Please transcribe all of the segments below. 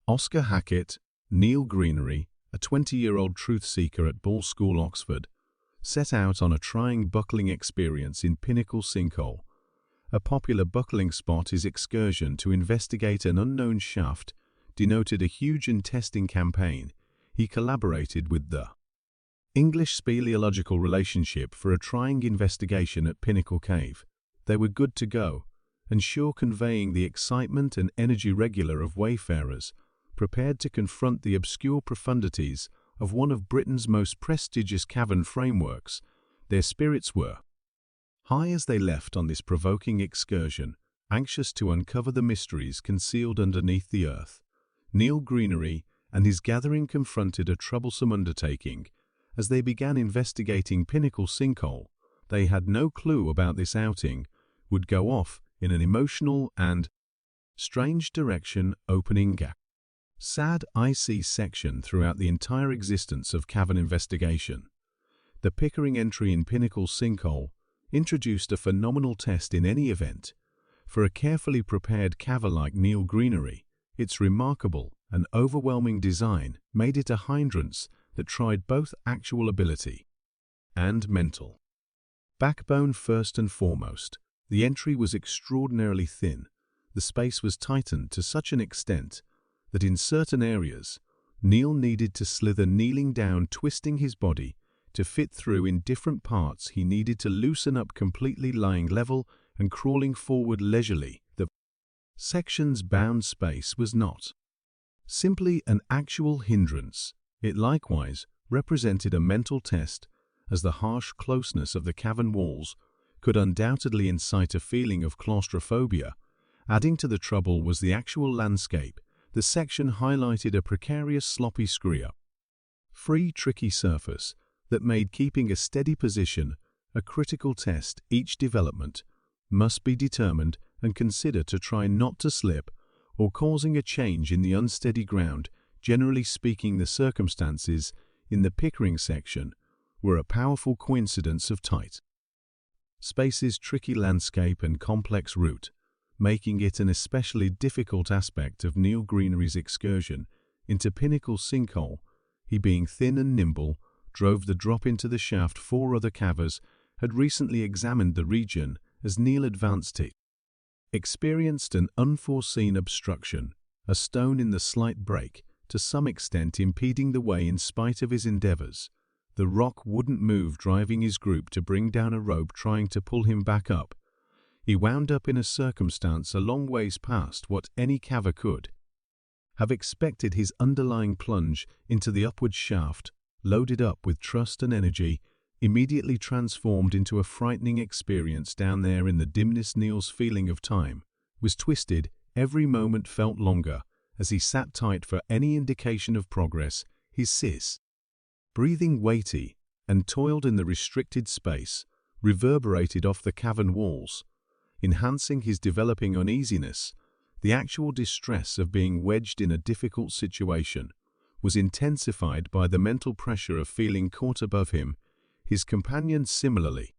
Oscar Hackett, Neil Greenery, a 20-year-old truth-seeker at Ball School, Oxford, set out on a trying buckling experience in Pinnacle Sinkhole. A popular buckling spot, his excursion to investigate an unknown shaft denoted a huge and testing campaign. He collaborated with the English Speleological Relationship for a trying investigation at Pinnacle Cave. They were good to go, and sure conveying the excitement and energy regular of wayfarers, prepared to confront the obscure profundities of one of Britain's most prestigious cavern frameworks. Their spirits were high as they left on this provoking excursion, anxious to uncover the mysteries concealed underneath the earth. Neil Greenery and his gathering confronted a troublesome undertaking. As they began investigating Pinnacle Sinkhole, they had no clue about this outing would go off in an emotional and strange direction, opening a sad, icy section throughout the entire existence of cavern investigation. The Pickering entry in Pinnacle Sinkhole introduced a phenomenal test in any event. For a carefully prepared caver like Neil Greenery, its remarkable and overwhelming design made it a hindrance that tried both actual ability and mental backbone. First and foremost, the entry was extraordinarily thin. The space was tightened to such an extent that in certain areas, Neil needed to slither, kneeling down, twisting his body to fit through. In different parts, he needed to loosen up completely, lying level and crawling forward leisurely. The section's bound space was not simply an actual hindrance. It likewise represented a mental test, as the harsh closeness of the cavern walls could undoubtedly incite a feeling of claustrophobia. Adding to the trouble was the actual landscape. The section highlighted a precarious, sloppy, scree-free, tricky surface that made keeping a steady position a critical test. Each development must be determined and considered to try not to slip or causing a change in the unsteady ground. Generally speaking, the circumstances in the Pickering section were a powerful coincidence of tight spaces, tricky landscape, and complex route, making it an especially difficult aspect of Neil Greenery's excursion into Pinnacle Sinkhole. He, being thin and nimble, drove the drop into the shaft. 4 other cavers had recently examined the region. As Neil advanced, he experienced an unforeseen obstruction, a stone in the slight break, to some extent impeding the way. In spite of his endeavors, the rock wouldn't move, driving his group to bring down a rope trying to pull him back up. He wound up in a circumstance a long ways past what any caver could have expected. His underlying plunge into the upward shaft, loaded up with trust and energy, immediately transformed into a frightening experience down there in the dimness. Neil's feeling of time was twisted. Every moment felt longer as he sat tight for any indication of progress. His breathing, weighty and toiled in the restricted space, reverberated off the cavern walls, enhancing his developing uneasiness. The actual distress of being wedged in a difficult situation was intensified by the mental pressure of feeling caught above him. His companions, similarly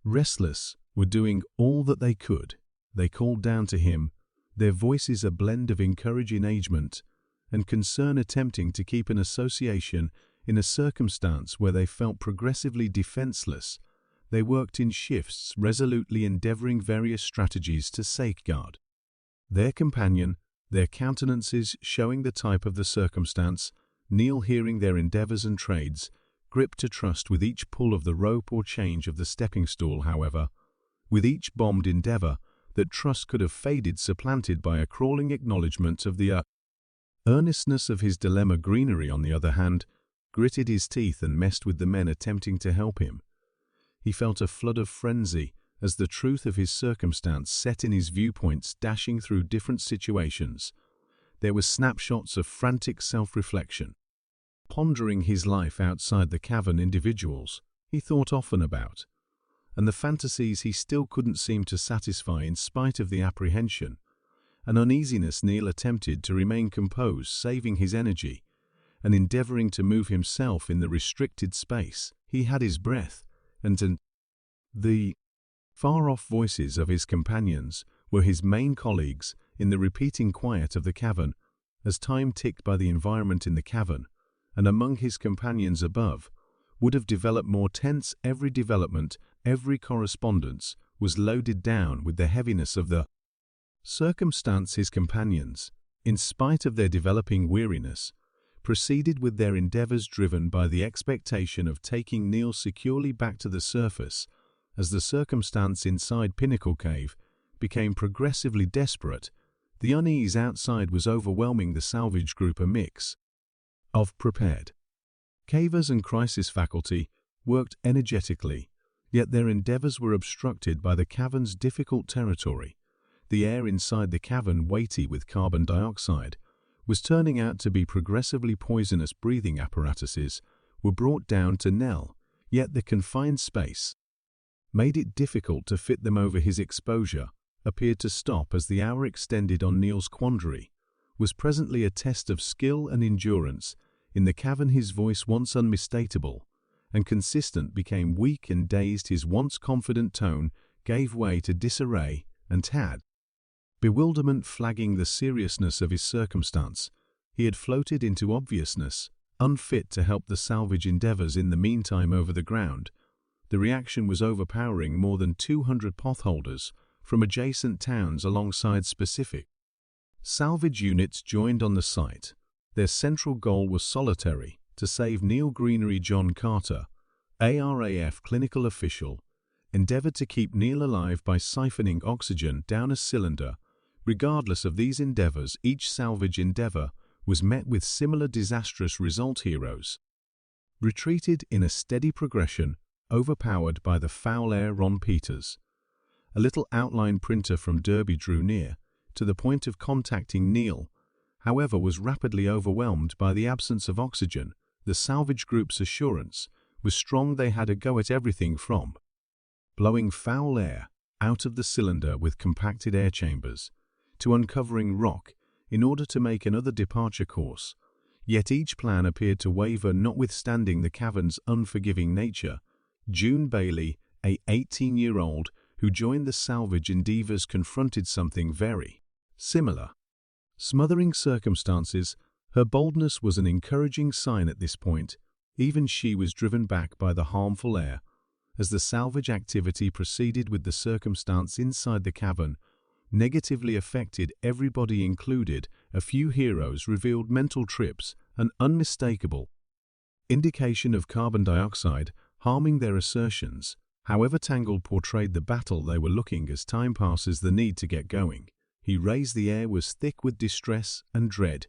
restless, were doing all that they could. They called down to him, their voices a blend of encouragement and concern, attempting to keep an association in a circumstance where they felt progressively defenseless. They worked in shifts, resolutely endeavoring various strategies to safeguard their companion, their countenances showing the type of the circumstance. Neil, hearing their endeavors and trades, gripped to trust with each pull of the rope or change of the stepping stool. However, with each bombed endeavor, that trust could have faded, supplanted by a crawling acknowledgement of the earnestness of his dilemma. Greenery, on the other hand, gritted his teeth and messed with the men attempting to help him. He felt a flood of frenzy as the truth of his circumstance set in his viewpoints. Dashing through different situations, there were snapshots of frantic self-reflection. Pondering his life outside the cavern, individuals he thought often about, and the fantasies he still couldn't seem to satisfy in spite of the apprehension and uneasiness. Neil attempted to remain composed, saving his energy and endeavoring to move himself in the restricted space. He had his breath, and the far-off voices of his companions were his main colleagues in the repeating quiet of the cavern. as time ticked by the environment in the cavern, and among his companions above, would have developed more tense. Every development, every correspondence, was loaded down with the heaviness of the circumstance. His companions, in spite of their developing weariness, proceeded with their endeavors driven by the expectation of taking Neil securely back to the surface. As the circumstance inside Pinnacle Cave became progressively desperate, the unease outside was overwhelming the salvage group. A mix of prepared cavers and crisis faculty worked energetically, yet their endeavors were obstructed by the cavern's difficult territory. The air inside the cavern, weighty with carbon dioxide, was turning out to be progressively poisonous. Breathing apparatuses were brought down to Nell, yet the confined space made it difficult to fit them over. His exposure appeared to stop as the hour extended on. Neil's quandary was presently a test of skill and endurance. In the cavern, his voice, once unmistakable and consistent, became weak and dazed. His once confident tone gave way to disarray and tad bewilderment, flagging the seriousness of his circumstance. He had floated into obviousness, unfit to help the salvage endeavors. In the meantime, over the ground, the reaction was overpowering. More than 200 potholders from adjacent towns alongside specific salvage units joined on the site. Their central goal was solitary: to save Neil. Greenery John Carter, ARAF clinical official, endeavored to keep Neil alive by siphoning oxygen down a cylinder. Regardless of these endeavors, each salvage endeavor was met with similar disastrous result. Heroes retreated in a steady progression, overpowered by the foul air. Ron Peters, a little outline printer from Derby, drew near to the point of contacting Neil, however, was rapidly overwhelmed by the absence of oxygen. The salvage group's assurance was strong. They had a go at everything from blowing foul air out of the cylinder with compacted air chambers to uncovering rock in order to make another departure course. Yet each plan appeared to waver, notwithstanding the cavern's unforgiving nature. June Bailey, a 18-year-old who joined the salvage endeavors, confronted something very similar. Smothering circumstances, her boldness was an encouraging sign at this point. Even she was driven back by the harmful air. As the salvage activity proceeded with the circumstance inside the cavern, negatively affected everybody included. A few heroes revealed mental trips, an unmistakable indication of carbon dioxide harming their assertions. However, Tangled portrayed the battle they were looking. As time passes, the need to get going. He raised the air was thick with distress and dread.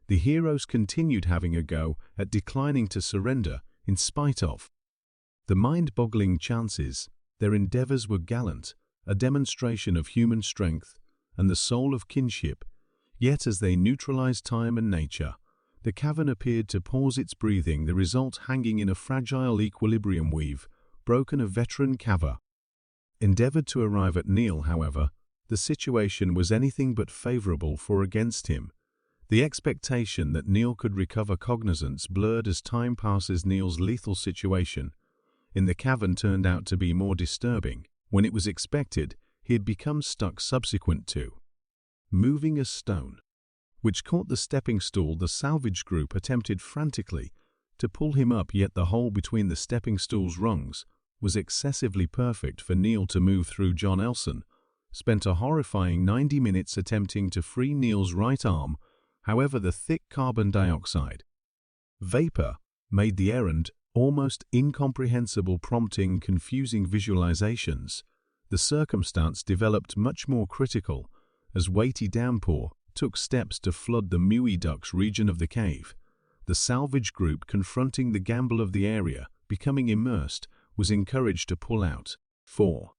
The heroes continued having a go at declining to surrender in spite of the mind-boggling chances. Their endeavors were gallant, a demonstration of human strength and the soul of kinship. Yet as they neutralized time and nature, the cavern appeared to pause its breathing, the result hanging in a fragile equilibrium weave. Broken. A veteran caver endeavored to arrive at Neil, however, the situation was anything but favorable for against him. The expectation that Neil could recover cognizance blurred as time passes. Neil's lethal situation in the cavern turned out to be more disturbing. When it was expected, he had become stuck subsequent to moving a stone, which caught the stepping stool. The salvage group attempted frantically to pull him up, yet the hole between the stepping stool's rungs was excessively perfect for Neil to move through. John Elson spent a horrifying 90 minutes attempting to free Neil's right arm. However, the thick carbon dioxide vapor made the errand almost incomprehensible, prompting confusing visualizations. The circumstance developed much more critical as weighty downpour took steps to flood the Muey Ducks region of the cave. The salvage group, confronting the gamble of the area becoming immersed, was encouraged to pull out for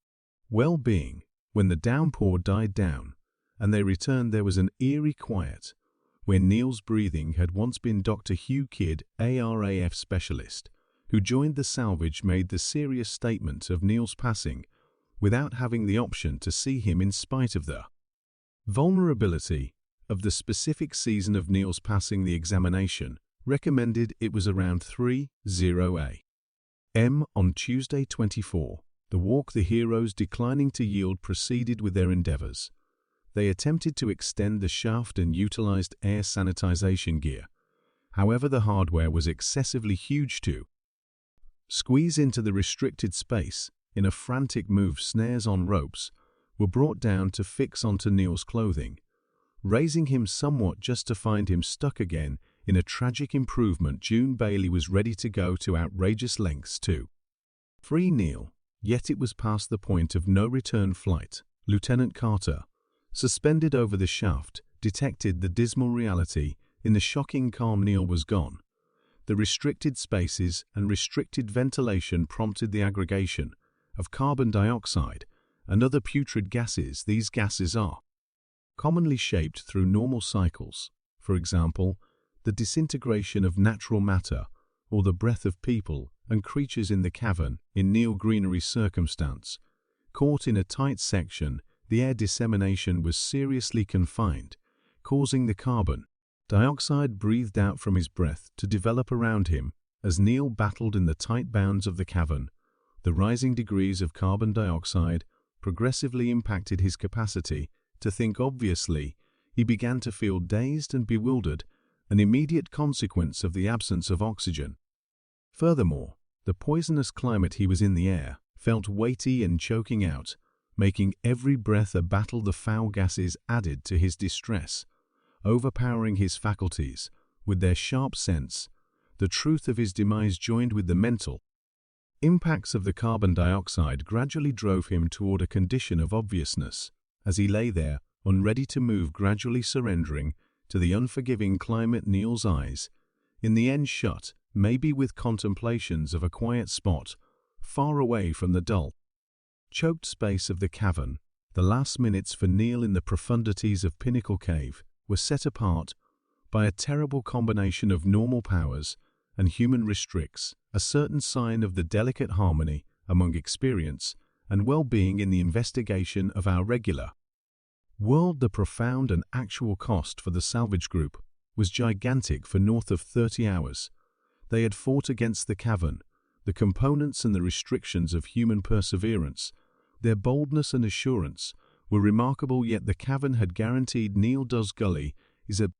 well-being. When the downpour died down and they returned, there was an eerie quiet. Where Neil's breathing had once been, Dr. Hugh Kidd, ARAF specialist, who joined the salvage, made the serious statement of Neil's passing without having the option to see him in spite of the vulnerability of the specific season of Neil's passing. The examination recommended it was around 3:00 a.m. on Tuesday 24. The walk. The heroes, declining to yield, proceeded with their endeavors. They attempted to extend the shaft and utilized air sanitization gear. However, the hardware was excessively huge to squeeze into the restricted space. In a frantic move, snares on ropes were brought down to fix onto Neil's clothing, raising him somewhat just to find him stuck again. In a tragic improvement, June Bailey was ready to go to outrageous lengths to free Neil, yet it was past the point of no return flight. Lieutenant Carter, suspended over the shaft, detected the dismal reality. In the shocking calm, Neil was gone. The restricted spaces and restricted ventilation prompted the aggregation of carbon dioxide and other putrid gases. These gases are commonly shaped through normal cycles, for example, the disintegration of natural matter or the breath of people and creatures in the cavern. In Neil Greenery's circumstance, caught in a tight section, the air dissemination was seriously confined, causing the carbon dioxide breathed out from his breath to develop around him. As Neil battled in the tight bounds of the cavern, the rising degrees of carbon dioxide progressively impacted his capacity to think obviously. He began to feel dazed and bewildered, an immediate consequence of the absence of oxygen. Furthermore, the poisonous climate he was in, the air felt weighty and choking out, making every breath a battle. The foul gases added to his distress, overpowering his faculties with their sharp sense. The truth of his demise, joined with the mental impacts of the carbon dioxide, gradually drove him toward a condition of obviousness. As he lay there, unready to move, gradually surrendering to the unforgiving climate, Neil's eyes in the end shut, maybe with contemplations of a quiet spot far away from the dull, choked space of the cavern. The last minutes for Neil in the profundities of Pinnacle Cave were set apart by a terrible combination of normal powers and human restricts, a certain sign of the delicate harmony among experience and well-being in the investigation of our regular world. The profound and actual cost for the salvage group was gigantic. For north of 30 hours, they had fought against the cavern, the components and the restrictions of human perseverance. Their boldness and assurance were remarkable, yet the cavern had guaranteed Neil. Duz Gully is a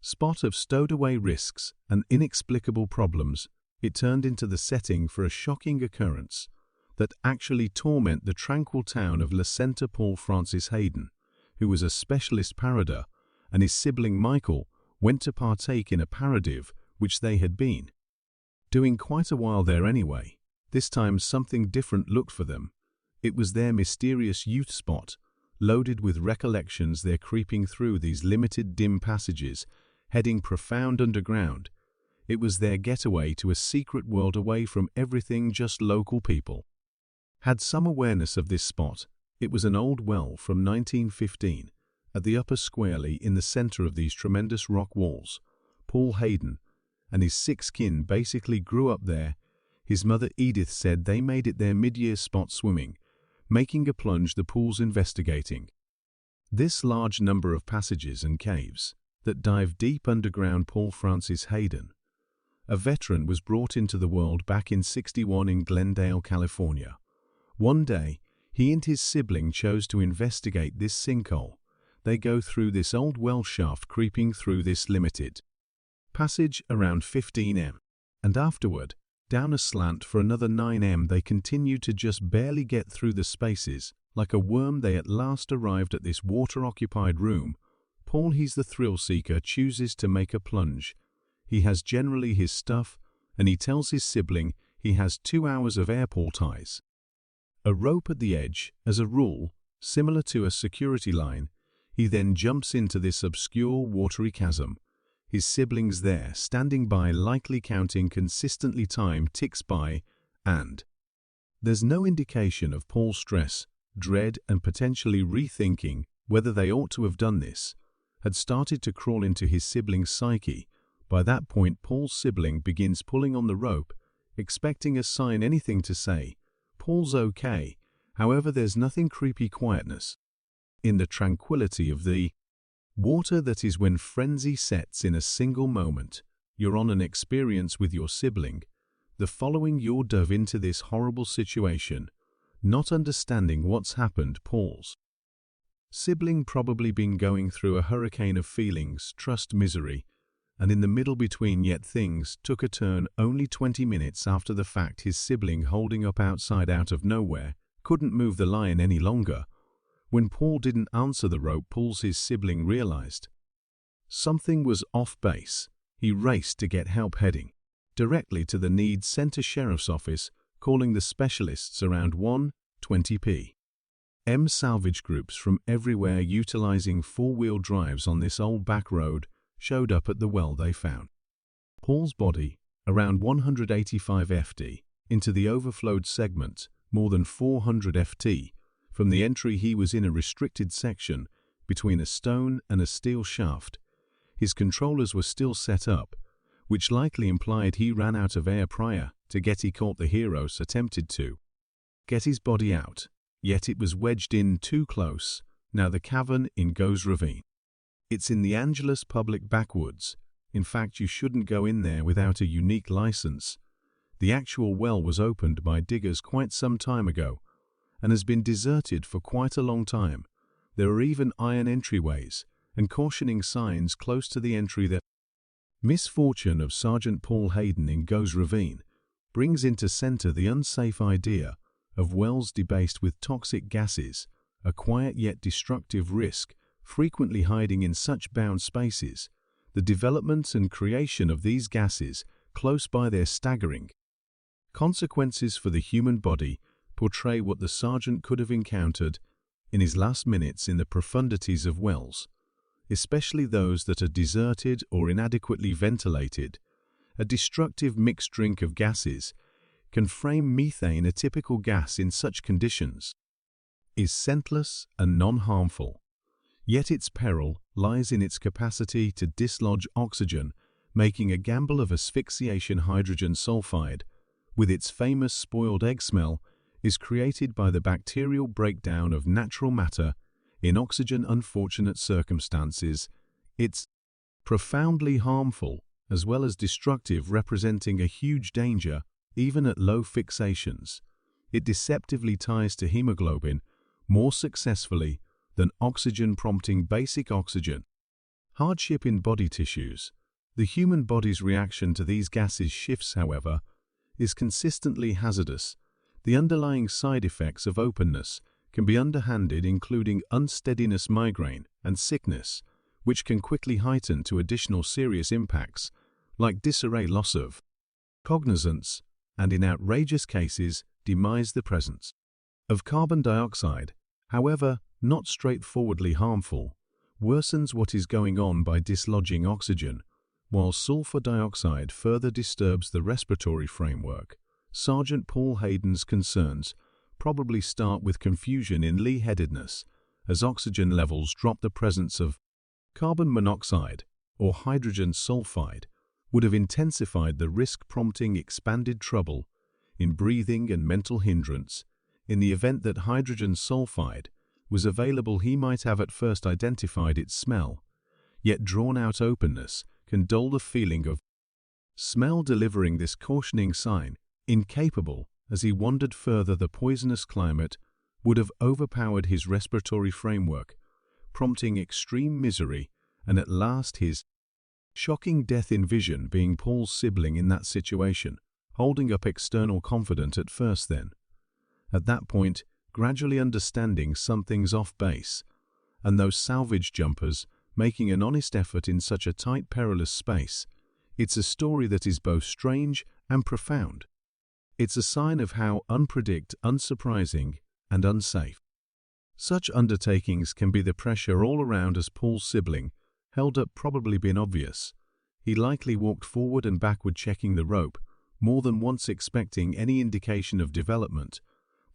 spot of stowed-away risks and inexplicable problems. It turned into the setting for a shocking occurrence that actually tormented the tranquil town of La Center. Paul Francis Hayden, who was a specialist parader, and his sibling Michael went to partake in a paradive which they had been doing quite a while there anyway. This time something different looked for them. It was their mysterious youth spot, loaded with recollections. They're creeping through these limited dim passages, heading profound underground. It was their getaway to a secret world away from everything. Just local people had some awareness of this spot. It was an old well from 1915, at the upper squarely in the center of these tremendous rock walls. Paul Hayden and his six kin basically grew up there. His mother Edith said they made it their mid-year spot, swimming, making a plunge, the pools, investigating this large number of passages and caves that dive deep underground. Paul Francis Hayden, a veteran, was brought into the world back in '61 in Glendale, California. One day, he and his sibling chose to investigate this sinkhole. They go through this old well shaft, creeping through this limited passage around 15 m, and afterward, down a slant for another 9 m. They continued to just barely get through the spaces. Like a worm, they at last arrived at this water-occupied room. Paul, he's the thrill-seeker, chooses to make a plunge. He has generally his stuff, and he tells his sibling he has 2 hours of airport eyes. A rope at the edge, as a rule, similar to a security line. He then jumps into this obscure watery chasm. His siblings there, standing by, likely counting consistently. Time ticks by, and there's no indication of Paul's stress, dread, and potentially rethinking whether they ought to have done this had started to crawl into his sibling's psyche. By that point, Paul's sibling begins pulling on the rope, expecting a sign, anything to say Paul's okay. However, there's nothing. Creepy quietness in the tranquility of the water. That is when frenzy sets in. A single moment, you're on an experience with your sibling. The following, you're dove into this horrible situation, not understanding what's happened. Paul's Sibling probably been going through a hurricane of feelings, trust, misery, and in the middle between yet things took a turn only 20 minutes after the fact his sibling holding up outside out of nowhere couldn't move the lion any longer. When Paul didn't answer the rope pulls his sibling realized something was off base. He raced to get help heading directly to the Needs Center Sheriff's Office, calling the specialists around 1:20 p.m. Salvage groups from everywhere utilizing four-wheel drives on this old back road showed up at the well they found Paul's body, around 185 ft, into the overflowed segment, more than 400 ft, from the entry. He was in a restricted section between a stone and a steel shaft. His controllers were still set up, which likely implied he ran out of air prior to Getty caught the heroes attempted to get his body out, yet it was wedged in too close. Now the cavern in Goes Ravine. It's in the Angeles public backwoods. In fact, you shouldn't go in there without a unique license. The actual well was opened by diggers quite some time ago and has been deserted for quite a long time. There are even iron entryways and cautioning signs close to the entry. That misfortune of Sergeant Paul Hayden in Goes Ravine brings into center the unsafe idea of wells debased with toxic gases, a quiet yet destructive risk frequently hiding in such bound spaces. The development and creation of these gases close by their staggering consequences for the human body portray what the sergeant could have encountered in his last minutes in the profundities of wells, especially those that are deserted or inadequately ventilated. A destructive mixed drink of gases can frame methane. A typical gas in such conditions is scentless and non-harmful, yet its peril lies in its capacity to dislodge oxygen, making a gamble of asphyxiation. Hydrogen sulfide, with its famous spoiled egg smell, is created by the bacterial breakdown of natural matter in oxygen. Unfortunate circumstances. It's profoundly harmful as well as destructive, representing a huge danger even at low fixations. It deceptively ties to hemoglobin more successfully than oxygen, prompting basic oxygen hardship in body tissues. The human body's reaction to these gases shifts, however, is consistently hazardous. The underlying side effects of openness can be underhanded, including unsteadiness, migraine, and sickness, which can quickly heighten to additional serious impacts like disarray, loss of cognizance, and in outrageous cases, demise. The presence of carbon dioxide, however not straightforwardly harmful, worsens what is going on by dislodging oxygen, while sulfur dioxide further disturbs the respiratory framework. Sergeant Paul Hayden's concerns probably start with confusion in lightheadedness as oxygen levels drop. The presence of carbon monoxide or hydrogen sulfide would have intensified the risk, prompting expanded trouble in breathing and mental hindrance. In the event that hydrogen sulfide was available, he might have at first identified its smell, yet drawn-out openness can dull the feeling of smell, delivering this cautioning sign. Incapable, as he wandered further, the poisonous climate would have overpowered his respiratory framework, prompting extreme misery and at last his shocking death. In vision being Paul's sibling in that situation, holding up external confident at first, then, at that point, gradually understanding something's off base, and those salvage jumpers making an honest effort in such a tight, perilous space. It's a story that is both strange and profound. It's a sign of how unsurprising, and unsafe such undertakings can be. The pressure all around as Paul's sibling held up probably been obvious. He likely walked forward and backward, checking the rope more than once, expecting any indication of development.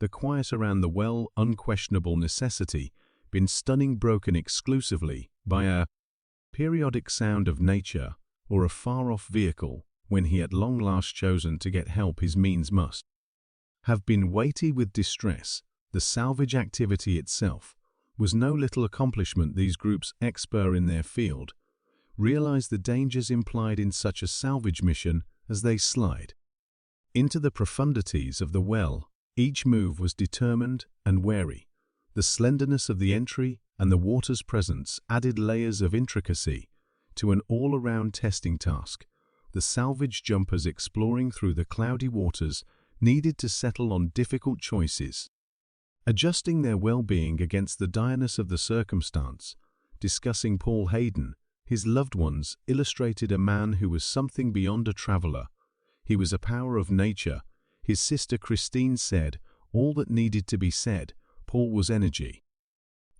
The quiet around the well, unquestionable necessity, been stunning, broken exclusively by a periodic sound of nature or a far-off vehicle. When he at long last chosen to get help, his means must have been weighty with distress. The salvage activity itself was no little accomplishment. These groups, expert in their field, realize the dangers implied in such a salvage mission as they slide into the profundities of the well. Each move was determined and wary. The slenderness of the entry and the water's presence added layers of intricacy to an all-around testing task. The salvage jumpers exploring through the cloudy waters needed to settle on difficult choices, adjusting their well-being against the direness of the circumstance. Discussing Paul Hayden, his loved ones illustrated a man who was something beyond a traveler. He was a power of nature. His sister Christine said, all that needed to be said, Paul was energy.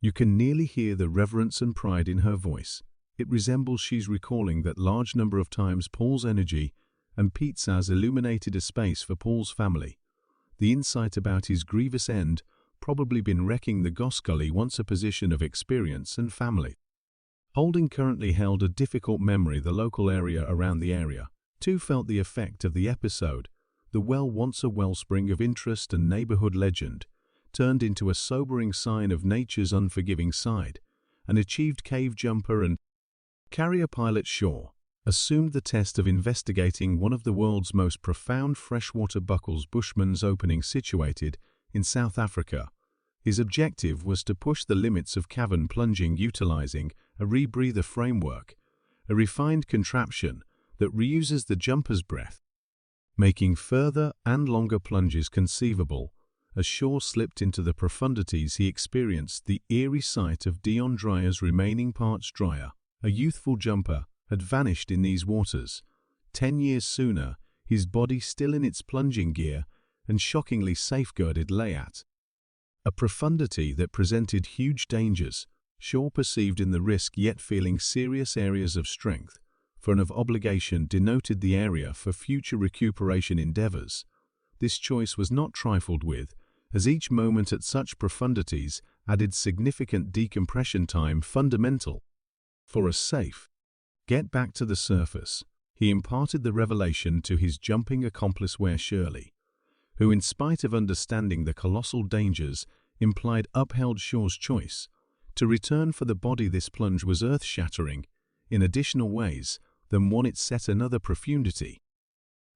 You can nearly hear the reverence and pride in her voice. It resembles she's recalling that large number of times Paul's energy and pizzas illuminated a space for Paul's family. The insight about his grievous end probably been wrecking the Goscully once a position of experience and family. Holding currently held a difficult memory the local area around the area, too felt the effect of the episode. The well once a wellspring of interest and neighborhood legend turned into a sobering sign of nature's unforgiving side. An achieved cave jumper and carrier pilot Shaw assumed the test of investigating one of the world's most profound freshwater buckles Bushman's Opening situated in South Africa. His objective was to push the limits of cavern plunging utilizing a rebreather framework, a refined contraption that reuses the jumper's breath, making further and longer plunges conceivable. As Shaw slipped into the profundities, he experienced the eerie sight of Dion Dreyer's remaining parts. Dreyer, a youthful jumper, had vanished in these waters. 10 years sooner, his body still in its plunging gear and shockingly safeguarded lay at a profundity that presented huge dangers. Shaw perceived in the risk yet feeling serious areas of strength, for and of obligation denoted the area for future recuperation endeavors. This choice was not trifled with, as each moment at such profundities added significant decompression time fundamental for a safe get back to the surface. He imparted the revelation to his jumping accomplice Ware Shirley, who, in spite of understanding the colossal dangers implied, upheld Shaw's choice. To return for the body, this plunge was earth-shattering in additional ways than one it set another profundity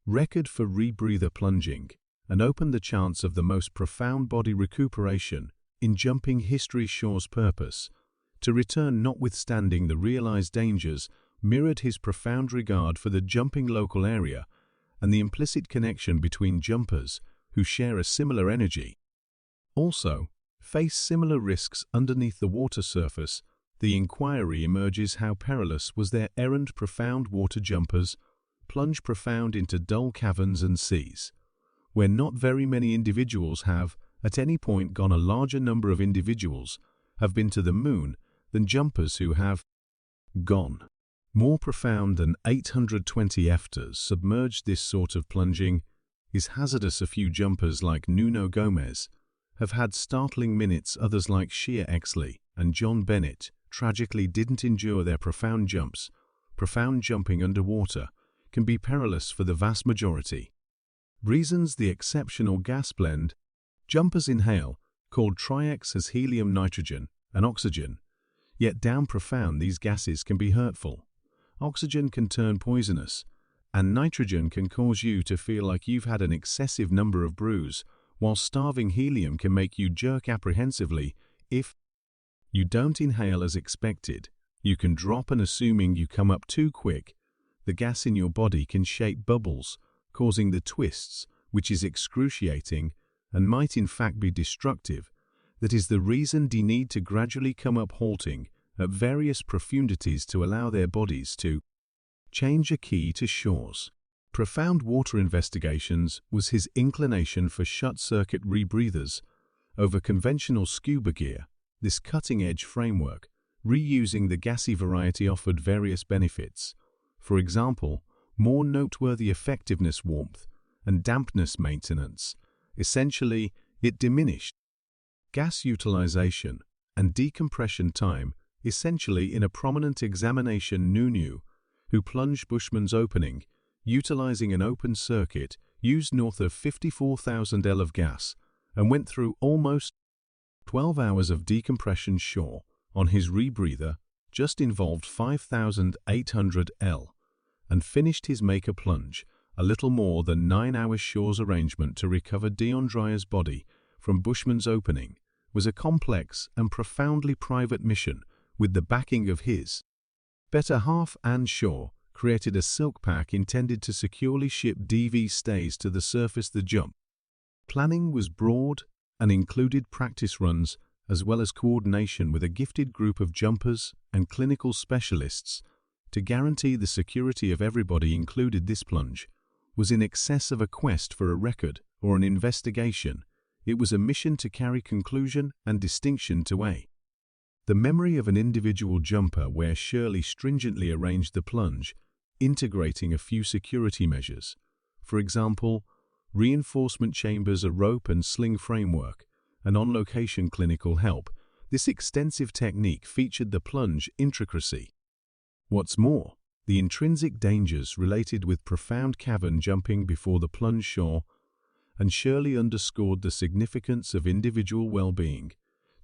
record for rebreather plunging and opened the chance of the most profound body recuperation in jumping history. Shaw's purpose to return, notwithstanding the realized dangers, mirrored his profound regard for the jumping local area and the implicit connection between jumpers who share a similar energy, also face similar risks underneath the water surface. The inquiry emerges how perilous was their errand. Profound water jumpers plunge profound into dull caverns and seas, where not very many individuals have, at any point, gone. A larger number of individuals have been to the moon than jumpers who have gone more profound than 820 ft's submerged. This sort of plunging is hazardous. A few jumpers like Nuno Gomez have had startling minutes. Others like Shea Exley and John Bennett tragically didn't endure their profound jumps. Profound jumping underwater can be perilous for the vast majority reasons. The exceptional gas blend jumpers inhale, called Tri-X, has helium, nitrogen, and oxygen. Yet down profound, these gases can be hurtful. Oxygen can turn poisonous, and nitrogen can cause you to feel like you've had an excessive number of brews, while starving helium can make you jerk apprehensively if you don't inhale as expected. You can drop, and assuming you come up too quick, the gas in your body can shape bubbles, causing the twists, which is excruciating and might in fact be destructive. That is the reason they need to gradually come up, halting at various profundities to allow their bodies to change. A key to Shaw's profound water investigations was his inclination for shut-circuit rebreathers over conventional scuba gear. This cutting-edge framework, reusing the gassy variety, offered various benefits. For example, more noteworthy effectiveness, warmth, and dampness maintenance. Essentially, it diminished gas utilization and decompression time. Essentially, in a prominent examination, Nuno, who plunged Bushman's Opening, utilizing an open circuit, used north of 54,000 L of gas and went through almost 12 hours of decompression. Shaw, on his rebreather, just involved 5,800 L and finished his maker plunge a little more than 9 hours. Shaw's arrangement to recover Dion Dreyer's body from Bushman's Opening was a complex and profoundly private mission with the backing of his better half. Ann Shaw created a silk pack intended to securely ship DV stays to the surface. The jump planning was broad and included practice runs as well as coordination with a gifted group of jumpers and clinical specialists to guarantee the security of everybody included. This plunge was in excess of a quest for a record or an investigation. It was a mission to carry conclusion and distinction to the memory of an individual jumper, where Shirley stringently arranged the plunge, integrating a few security measures. For example, reinforcement chambers, a rope and sling framework, and on-location clinical help. This extensive technique featured the plunge intricacy. What's more, the intrinsic dangers related with profound cavern jumping before the plunge. Shaw and Shirley underscored the significance of individual well-being.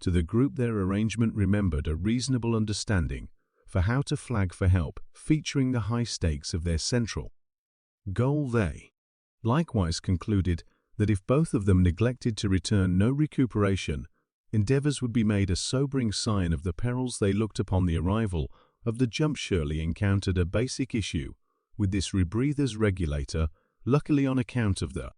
To the group, their arrangement remembered a reasonable understanding for how to flag for help, featuring the high stakes of their central goal. They likewise concluded that if both of them neglected to return, no recuperation endeavors would be made, a sobering sign of the perils they looked upon. The arrival of the jump. Shirley encountered a basic issue with this rebreather's regulator. Luckily, on account of the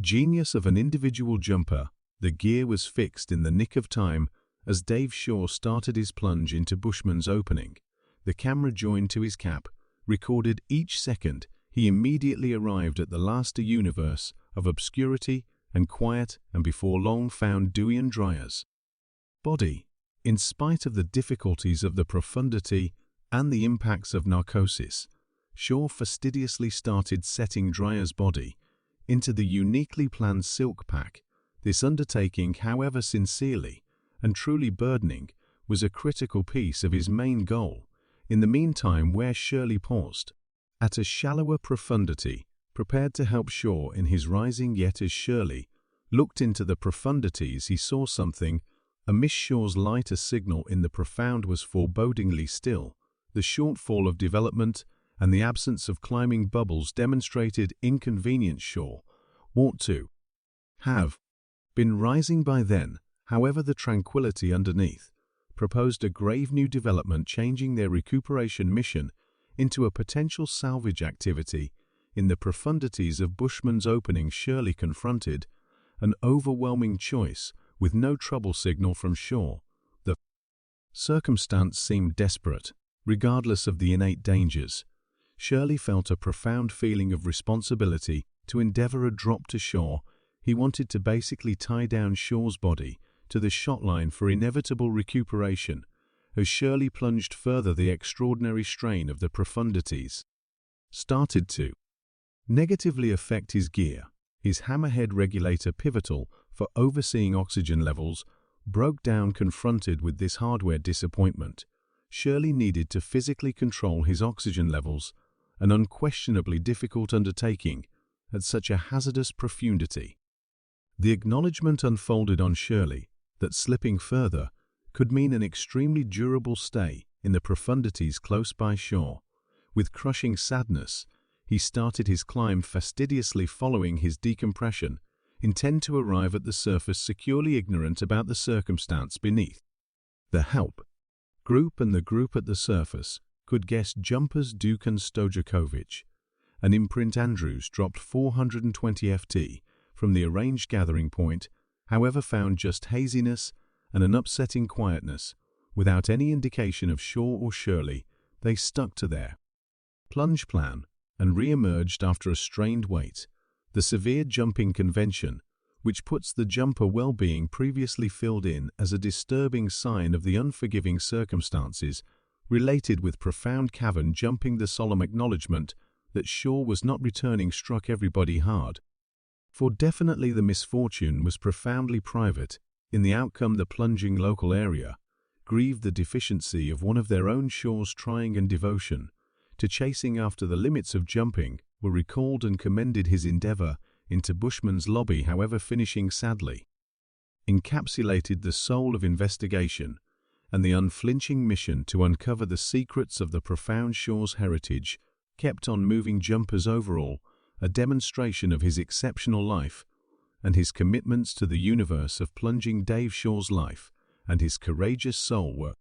genius of an individual jumper, the gear was fixed in the nick of time. As Dave Shaw started his plunge into Bushman's opening, the camera joined to his cap recorded each second. He immediately arrived at the last universe of obscurity and quiet, and before long found Dewey and Dryer's body. In spite of the difficulties of the profundity and the impacts of narcosis, Shaw fastidiously started setting Dryer's body into the uniquely planned silk pack. This undertaking, however sincerely and truly burdening, was a critical piece of his main goal. In the meantime, where Shirley paused at a shallower profundity, prepared to help Shaw in his rising. Yet as Shirley looked into the profundities, he saw something amiss. Shaw's lighter signal in the profound was forebodingly still. The shortfall of development and the absence of climbing bubbles demonstrated inconvenience. Shaw ought to have been rising by then. However, the tranquility underneath proposed a grave new development, changing their recuperation mission into a potential salvage activity. In the profundities of Bushman's opening, Shirley confronted an overwhelming choice. With no trouble signal from Shaw, the circumstance seemed desperate. Regardless of the innate dangers, Shirley felt a profound feeling of responsibility to endeavor a drop to Shaw. He wanted to basically tie down Shaw's body to the shot line for inevitable recuperation. As Shirley plunged further, the extraordinary strain of the profundities started to negatively affect his gear. His hammerhead regulator, pivotal for overseeing oxygen levels, broke down. Confronted with this hardware disappointment, Shirley needed to physically control his oxygen levels, an unquestionably difficult undertaking at such a hazardous profundity. The acknowledgement unfolded on Shirley that slipping further could mean an extremely durable stay in the profundities close by Shaw. With crushing sadness, he started his climb, fastidiously following his decompression, intent to arrive at the surface securely, ignorant about the circumstance beneath. The help group and the group at the surface could guess jumpers Dukan Stojakovic and imprint Andrews dropped 420 ft from the arranged gathering point, however found just haziness and an upsetting quietness. Without any indication of Shaw or Shirley, they stuck to their plunge plan and re-emerged after a strained wait. The severe jumping convention, which puts the jumper well-being previously filled in as a disturbing sign of the unforgiving circumstances related with profound cavern jumping, the solemn acknowledgement that Shaw was not returning, struck everybody hard. For definitely the misfortune was profoundly private. In the outcome, the plunging local area grieved the deficiency of one of their own. Shaw's trying and devotion to chasing after the limits of jumping were recalled and commended. His endeavor into Bushman's lobby, however, finishing sadly, encapsulated the soul of investigation and the unflinching mission to uncover the secrets of the profound. Shaw's heritage kept on moving jumpers overall, a demonstration of his exceptional life and his commitments to the universe of plunging Dave Shaw's life and his courageous soul were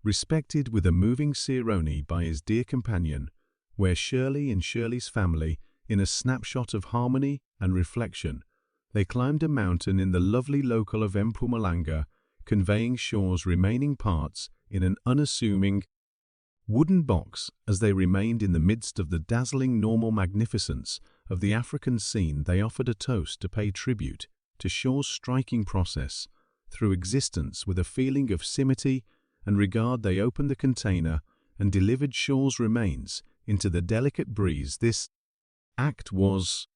respected with a moving ceremony by his dear companion, where Shirley and Shirley's family, in a snapshot of harmony and reflection, they climbed a mountain in the lovely local of Mpumalanga, conveying Shaw's remaining parts in an unassuming wooden box. As they remained in the midst of the dazzling normal magnificence of the African scene, they offered a toast to pay tribute to Shaw's striking process through existence. With a feeling of similitude and regard, they opened the container and delivered Shaw's remains into the delicate breeze. This act was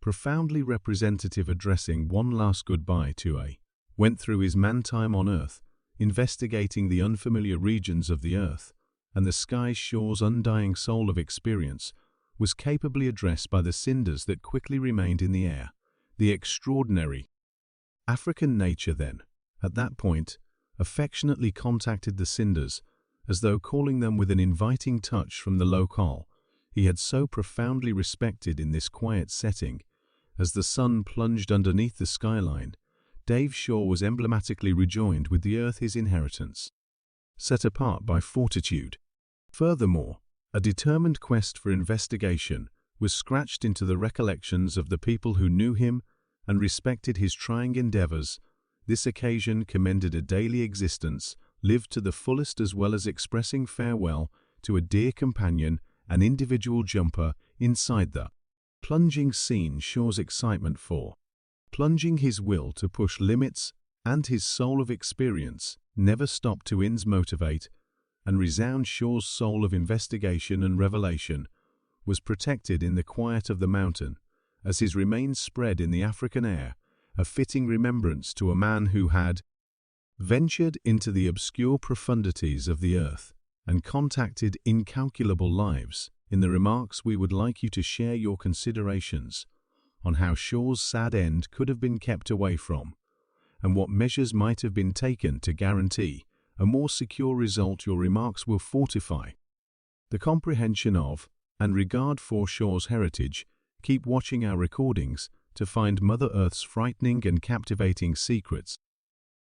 profoundly representative, addressing one last goodbye to a went through his man time on earth, investigating the unfamiliar regions of the earth and the skies. Shaw's undying soul of experience was capably addressed by the cinders that quickly remained in the air. The extraordinary African nature then, at that point, affectionately contacted the cinders, as though calling them with an inviting touch from the locale he had so profoundly respected. In this quiet setting, as the sun plunged underneath the skyline, Dave Shaw was emblematically rejoined with the earth, his inheritance, set apart by fortitude. Furthermore, a determined quest for investigation was scratched into the recollections of the people who knew him and respected his trying endeavors. This occasion commended a daily existence lived to the fullest, as well as expressing farewell to a dear companion, an individual jumper inside the plunging scene. Shaw's excitement for plunging, his will to push limits, and his soul of experience never stopped to motivate and resound. Shaw's soul of investigation and revelation was protected in the quiet of the mountain, as his remains spread in the African air, a fitting remembrance to a man who had ventured into the obscure profundities of the earth and contacted incalculable lives. In the remarks, we would like you to share your considerations on how Shaw's sad end could have been kept away from, and what measures might have been taken to guarantee a more secure result. Your remarks will fortify the comprehension of and regard for Shaw's heritage. Keep watching our recordings to find Mother Earth's frightening and captivating secrets.